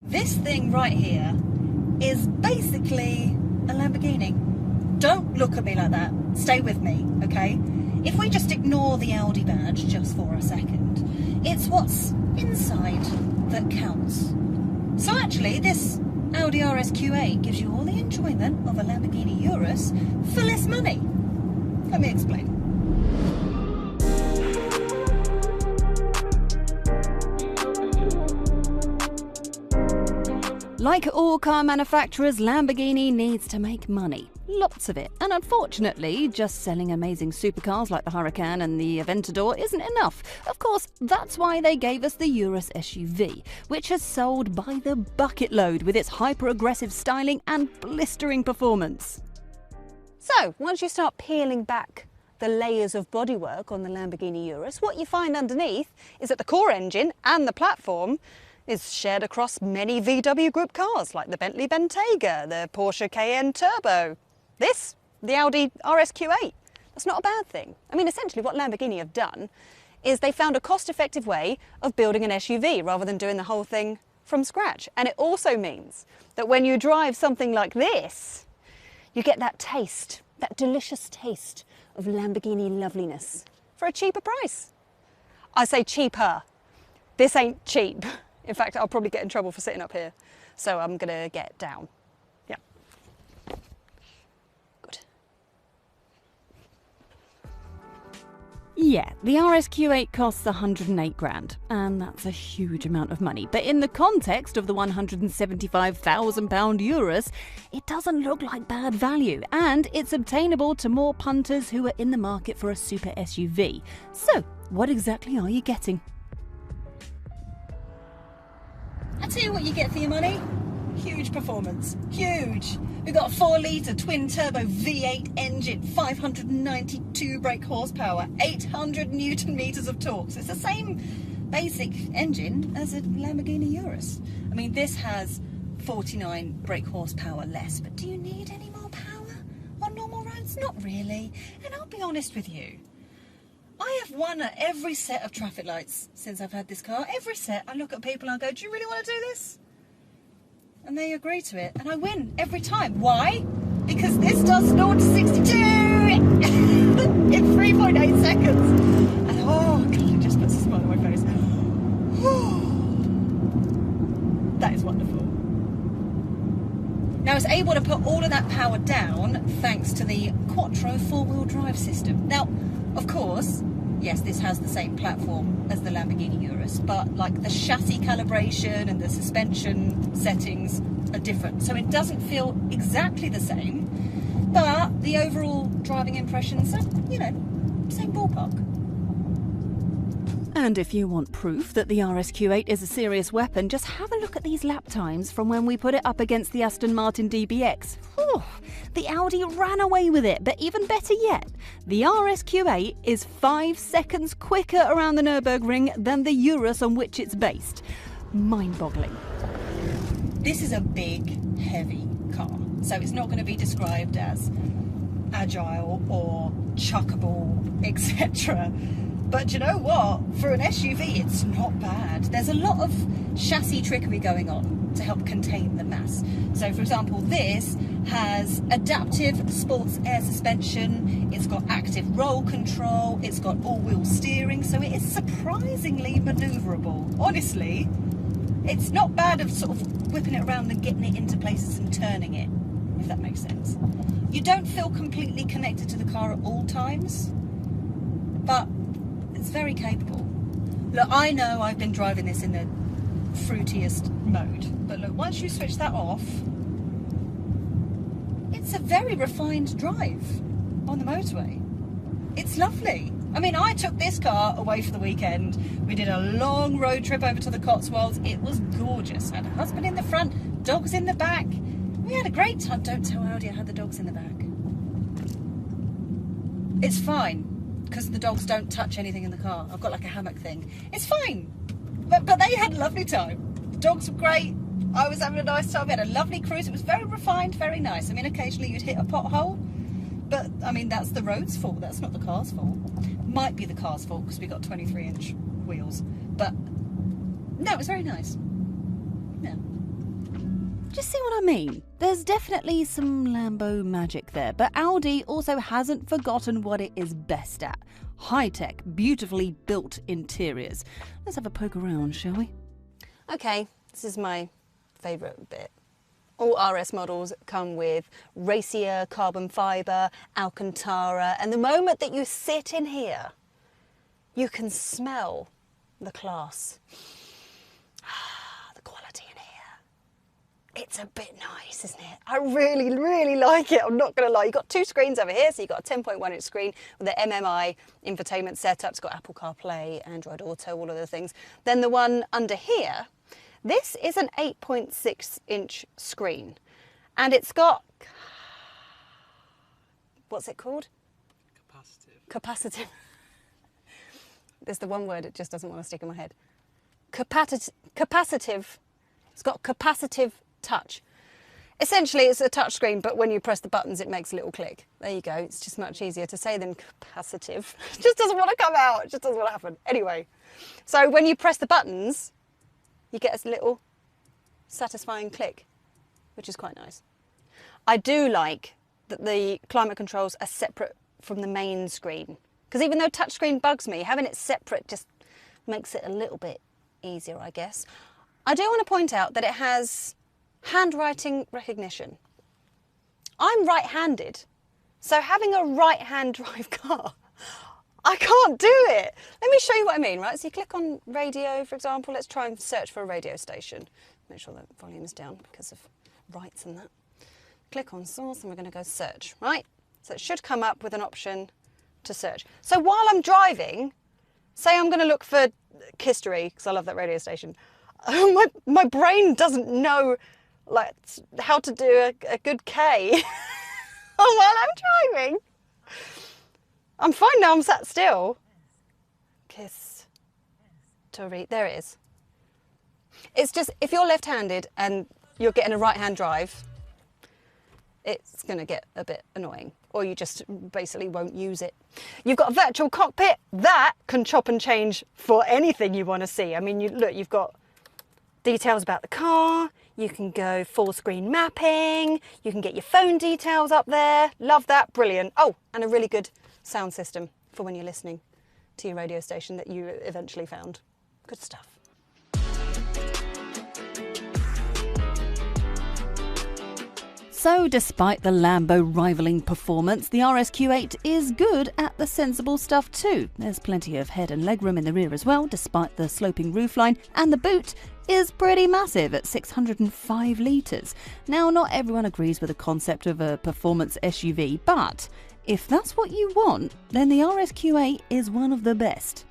This thing right here is basically a Lamborghini. Don't look at me like that. Stay with me, okay? If we just ignore the Audi badge just for a second, it's what's inside that counts. So actually, this Audi RS-Q8 gives you all the enjoyment of a Lamborghini Urus for less money. Let me explain. Like all car manufacturers, Lamborghini needs to make money. Lots of it. And unfortunately, just selling amazing supercars like the Huracan and the Aventador isn't enough. Of course, that's why they gave us the Urus SUV, which has sold by the bucket load with its hyper-aggressive styling and blistering performance. So, once you start peeling back the layers of bodywork on the Lamborghini Urus, what you find underneath is that the core engine and the platform is shared across many VW Group cars like the Bentley Bentayga, the Porsche Cayenne Turbo, the Audi RS-Q8. That's not a bad thing. I mean, essentially what Lamborghini have done is they found a cost-effective way of building an SUV rather than doing the whole thing from scratch. And it also means that when you drive something like this, you get that taste, that delicious taste of Lamborghini loveliness for a cheaper price. I say cheaper. This ain't cheap. In fact, I'll probably get in trouble for sitting up here. So I'm gonna get down. Yeah. Good. Yeah, the RS-Q8 costs 108 grand, and that's a huge amount of money. But in the context of the £175,000 Urus, it doesn't look like bad value, and it's obtainable to more punters who are in the market for a super SUV. So, what exactly are you getting? I'll tell you what you get for your money. Huge performance. Huge. We've got a 4-litre twin-turbo V8 engine, 592 brake horsepower, 800 newton-meters of torque. So it's the same basic engine as a Lamborghini Urus. I mean, this has 49 brake horsepower less, but do you need any more power on normal roads? Not really. And I'll be honest with you. I have won at every set of traffic lights since I've had this car. Every set, I look at people and I go, do you really want to do this? And they agree to it. And I win every time. Why? Because this does 0 to 62 in 3.8 seconds. And oh, God, it just puts a smile on my face. That is wonderful. Now, I was able to put all of that power down thanks to the Quattro 4-wheel drive system. Now, of course, yes, this has the same platform as the Lamborghini Urus, but like the chassis calibration and the suspension settings are different. So it doesn't feel exactly the same, but the overall driving impressions are, you know, same ballpark. And if you want proof that the RS-Q8 is a serious weapon, just have a look at these lap times from when we put it up against the Aston Martin DBX. Whew, the Audi ran away with it, but even better yet, the RS-Q8 is 5 seconds quicker around the Nürburgring than the Urus on which it's based. Mind-boggling. This is a big, heavy car, so it's not going to be described as agile or chuckable, etc. But you know what? For an SUV, it's not bad. There's a lot of chassis trickery going on to help contain the mass. So, for example, this has adaptive sports air suspension, it's got active roll control, it's got all-wheel steering, so it is surprisingly manoeuvrable. Honestly, it's not bad of sort of whipping it around and getting it into places and turning it, if that makes sense. You don't feel completely connected to the car at all times, but it's very capable. Look, I know I've been driving this in the fruitiest mode, but look, once you switch that off, it's a very refined drive on the motorway. It's lovely. I mean, I took this car away for the weekend. We did a long road trip over to the Cotswolds. It was gorgeous. I had a husband in the front, dogs in the back. We had a great time. Don't tell Audi I had the dogs in the back. It's fine, because the dogs don't touch anything in the car. I've got like a hammock thing. It's fine. But they had a lovely time. The dogs were great. I was having a nice time. We had a lovely cruise. It was very refined, very nice. I mean, occasionally you'd hit a pothole, but I mean, that's the road's fault. That's not the car's fault. Might be the car's fault because we got 23-inch wheels. But no, it was very nice. Yeah. Do you see what I mean? There's definitely some Lambo magic there, but Audi also hasn't forgotten what it is best at. High-tech, beautifully built interiors. Let's have a poke around, shall we? Okay, this is my favourite bit. All RS models come with racier carbon fibre, Alcantara, and the moment that you sit in here, you can smell the class. The quality in here. It's a bit nice, isn't it? I really, really like it. I'm not going to lie. You've got two screens over here. So you've got a 10.1 inch screen with the MMI infotainment setup. It's got Apple CarPlay, Android Auto, all of the things. Then the one under here, this is an 8.6 inch screen. And it's got, what's it called? Capacitive. There's the one word it just doesn't want to stick in my head. Capacitive. It's got capacitive touch. Essentially, it's a touch screen, but when you press the buttons, it makes a little click. There you go. It's just much easier to say than capacitive. It just doesn't want to come out. It just doesn't want to happen. Anyway, so when you press the buttons, you get a little satisfying click, which is quite nice. I do like that the climate controls are separate from the main screen, because even though touchscreen bugs me, having it separate just makes it a little bit easier, I guess. I do want to point out that it has handwriting recognition. I'm right-handed, so having a right-hand drive car, I can't do it. Let me show you what I mean, right? So you click on radio, for example. Let's try and search for a radio station. Make sure the volume is down because of rights and that. Click on source and we're going to go search, right? So it should come up with an option to search. So while I'm driving, say I'm going to look for history, because I love that radio station, my brain doesn't know like how to do a good K while I'm driving. I'm fine now, I'm sat still. Kiss to read, there it is. It's just, if you're left-handed and you're getting a right-hand drive, it's going to get a bit annoying, or you just basically won't use it. You've got a virtual cockpit that can chop and change for anything you want to see. I mean, look, you've got details about the car, you can go full screen mapping, you can get your phone details up there. Love that, brilliant. Oh, and a really good sound system for when you're listening to your radio station that you eventually found. Good stuff. So despite the Lambo rivaling performance, the RSQ8 is good at the sensible stuff too. There's plenty of head and legroom in the rear as well, despite the sloping roofline, and the boot is pretty massive at 605 litres. Now, not everyone agrees with the concept of a performance SUV, but if that's what you want, then the RSQ8 is one of the best.